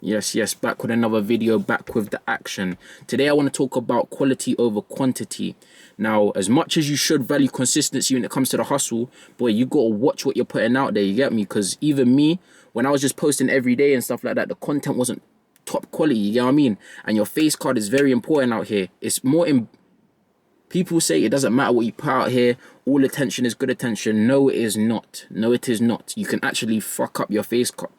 Yes, back with another video, back with the action. Today I want to talk about quality over quantity. Now, as much as you should value consistency when it comes to the hustle, boy, you got to watch what you're putting out there, you get me? Because even me, when I was just posting every day and stuff like that, the content wasn't top quality, you get what I mean? And your face card is very important out here. It's more in... People say it doesn't matter what you put out here, all attention is good attention. No, it is not. No, it is not. You can actually fuck up your face card.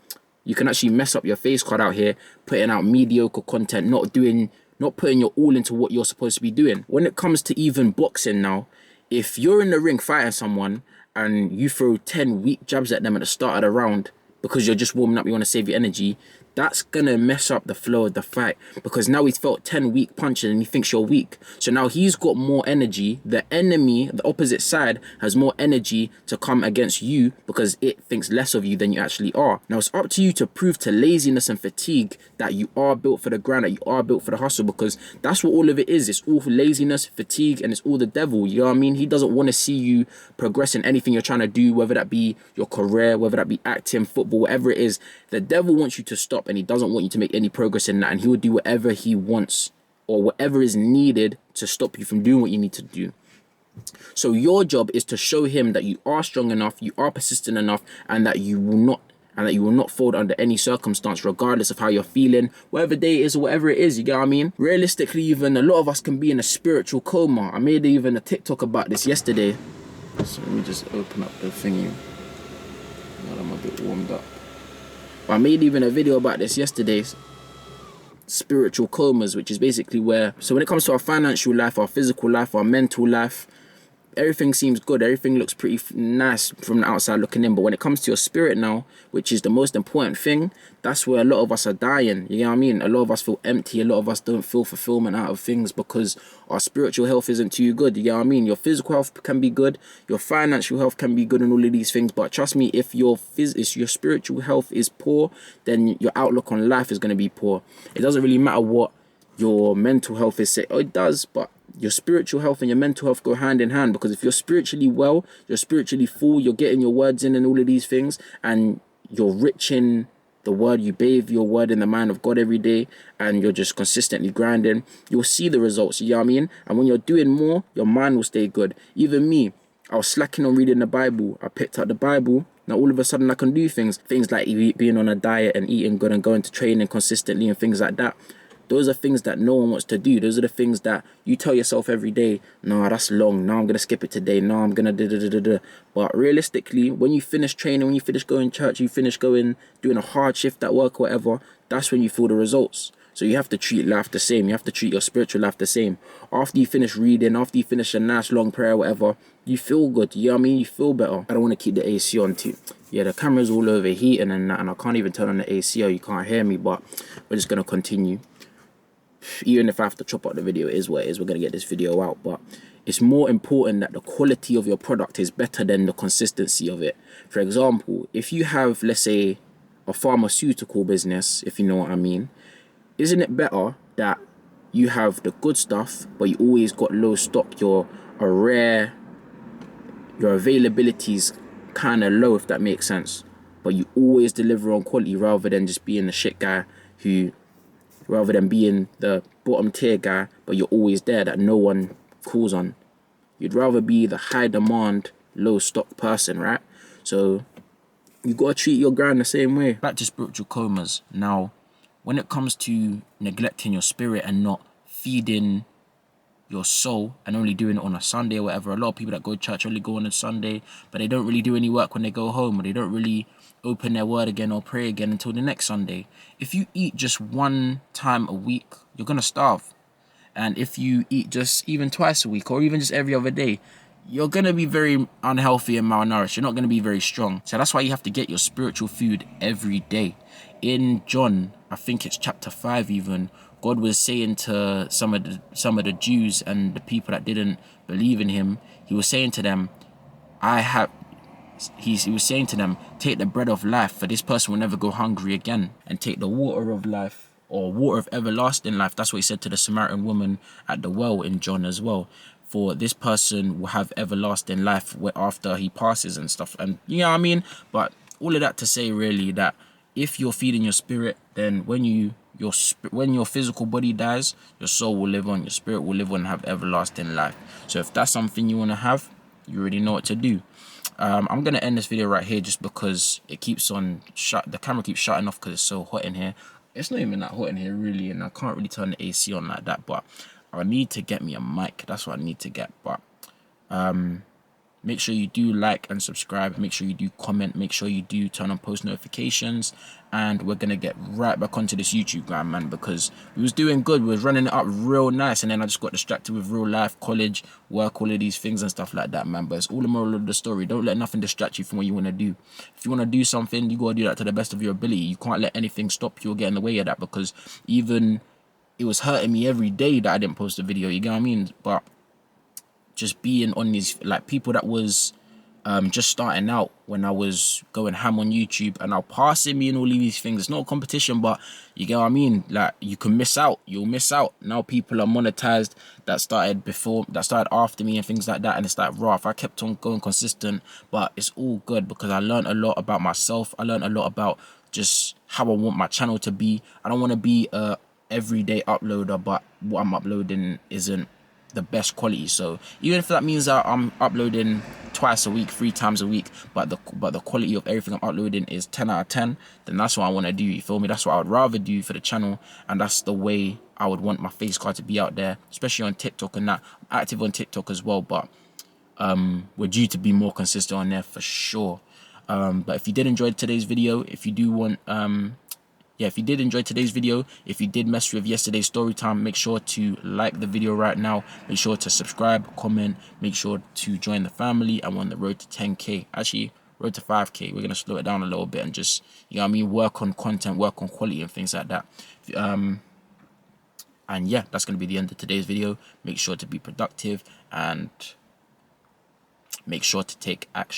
You can actually mess up your face card out here, putting out mediocre content, not putting your all into what you're supposed to be doing. When it comes to even boxing now, if you're in the ring fighting someone and you throw 10 weak jabs at them at the start of the round because you're just warming up, you want to save your energy, that's gonna mess up the flow of the fight, because now he's felt 10 weak punches and he thinks you're weak. So now he's got more energy. The enemy, the opposite side, has more energy to come against you because it thinks less of you than you actually are. Now it's up to you to prove to laziness and fatigue that you are built for the grind, that you are built for the hustle, because that's what all of it is. It's all laziness, fatigue, and it's all the devil. You know what I mean? He doesn't want to see you progress in anything you're trying to do, whether that be your career, whether that be acting, football, whatever it is. The devil wants you to stop, and he doesn't want you to make any progress in that, and he will do whatever he wants or whatever is needed to stop you from doing what you need to do. So your job is to show him that you are strong enough, you are persistent enough, and that you will not fold under any circumstance, regardless of how you're feeling, whatever day it is or whatever it is, you get what I mean? Realistically, even a lot of us can be in a spiritual coma. I made even a TikTok about this yesterday. So let me just open up the thingy. Now I'm a bit warmed up. I made even a video about this yesterday, spiritual comas, which is basically where, so when it comes to our financial life, our physical life, our mental life, everything seems good, everything looks pretty nice from the outside looking in, but when it comes to your spirit now, which is the most important thing, that's where a lot of us are dying, you know what I mean? A lot of us feel empty, a lot of us don't feel fulfillment out of things because our spiritual health isn't too good, you know what I mean? Your physical health can be good, your financial health can be good, and all of these things, but trust me, if your spiritual health is poor, then your outlook on life is going to be poor. It doesn't really matter what your mental health is, oh, it does, but your spiritual health and your mental health go hand in hand, because if you're spiritually well, you're spiritually full, you're getting your words in and all of these things, and you're rich in the word, you bathe your word in the mind of God every day, and you're just consistently grinding, you'll see the results, you know what I mean? And when you're doing more, your mind will stay good. Even me, I was slacking on reading the Bible. I picked up the Bible. Now all of a sudden I can do things like being on a diet and eating good and going to training consistently and things like that. Those are things that no one wants to do. Those are the things that you tell yourself every day, no, that's long. No, I'm going to skip it today. No, I'm going to da-da-da-da-da. But realistically, when you finish training, when you finish going to church, you finish doing a hard shift at work or whatever, that's when you feel the results. So you have to treat life the same. You have to treat your spiritual life the same. After you finish reading, after you finish a nice long prayer or whatever, you feel good. You know what I mean? You feel better. I don't want to keep the AC on too. Yeah, the camera's all overheating and that, and I can't even turn on the AC or you can't hear me, but we're just going to continue. Even if I have to chop out the video, it is what it is. We're going to get this video out, but it's more important that the quality of your product is better than the consistency of it. For example, if you have, let's say, a pharmaceutical business, if you know what I mean, isn't it better that you have the good stuff, but you always got low stock, your availability's kind of low, if that makes sense, but you always deliver on quality rather than just being the shit guy rather than being the bottom tier guy, but you're always there that no one calls on. You'd rather be the high demand, low stock person, right? So you gotta treat your grind the same way. Back to spiritual comas. Now, when it comes to neglecting your spirit and not feeding your soul and only doing it on a Sunday or whatever, a lot of people that go to church only go on a Sunday, but they don't really do any work when they go home, or they don't really open their word again or pray again until the next Sunday. If you eat just one time a week, you're gonna starve. And if you eat just even twice a week or even just every other day, you're gonna be very unhealthy and malnourished. You're not gonna be very strong. So that's why you have to get your spiritual food every day. In John, I think it's chapter 5 even, God was saying to some of the Jews and the people that didn't believe in him, he was saying to them, he was saying to them, take the bread of life, for this person will never go hungry again, and take the water of life, or water of everlasting life. That's what he said to the Samaritan woman at the well in John as well. For this person will have everlasting life after he passes and stuff. And you know what I mean? But all of that to say really that if you're feeding your spirit, then when your physical body dies, your soul will live on, your spirit will live on and have everlasting life. So if that's something you want to have, you already know what to do. I'm gonna end this video right here just because it keeps on the camera keeps shutting off because it's so hot in here. It's not even that hot in here really, and I can't really turn the AC on like that, but I need to get me a mic. That's what I need to get. But make sure you do like and subscribe. Make sure you do comment. Make sure you do turn on post notifications. And we're going to get right back onto this YouTube grind, man, because we was doing good. We was running it up real nice. And then I just got distracted with real life, college, work, all of these things and stuff like that, man. But it's all the moral of the story. Don't let nothing distract you from what you want to do. If you want to do something, you got to do that to the best of your ability. You can't let anything stop you or get in the way of that, because even it was hurting me every day that I didn't post a video. You get what I mean? But just being on these, like, people that was just starting out when I was going ham on YouTube and now passing me and all of these things. It's not a competition, but you get what I mean? Like, you can miss out. You'll miss out. Now people are monetized that started after me and things like that. And it's like, raw, if I kept on going consistent, but it's all good because I learned a lot about myself. I learned a lot about just how I want my channel to be. I don't want to be a everyday uploader, but what I'm uploading isn't the best quality. So even if that means that I'm uploading twice a week, 3 times a week, but the quality of everything I'm uploading is 10 out of 10, then that's what I want to do. You feel me? That's what I would rather do for the channel, and that's the way I would want my face card to be out there, especially on TikTok and that. I'm active on TikTok as well, but we're due to be more consistent on there for sure. But if you did enjoy today's video, if you do want if you did enjoy today's video, if you did mess with yesterday's story time, make sure to like the video right now. Make sure to subscribe, comment, make sure to join the family. I'm on the road to 10K. Actually, road to 5K. We're going to slow it down a little bit and just, you know what I mean, work on content, work on quality and things like that. And yeah, that's going to be the end of today's video. Make sure to be productive and make sure to take action.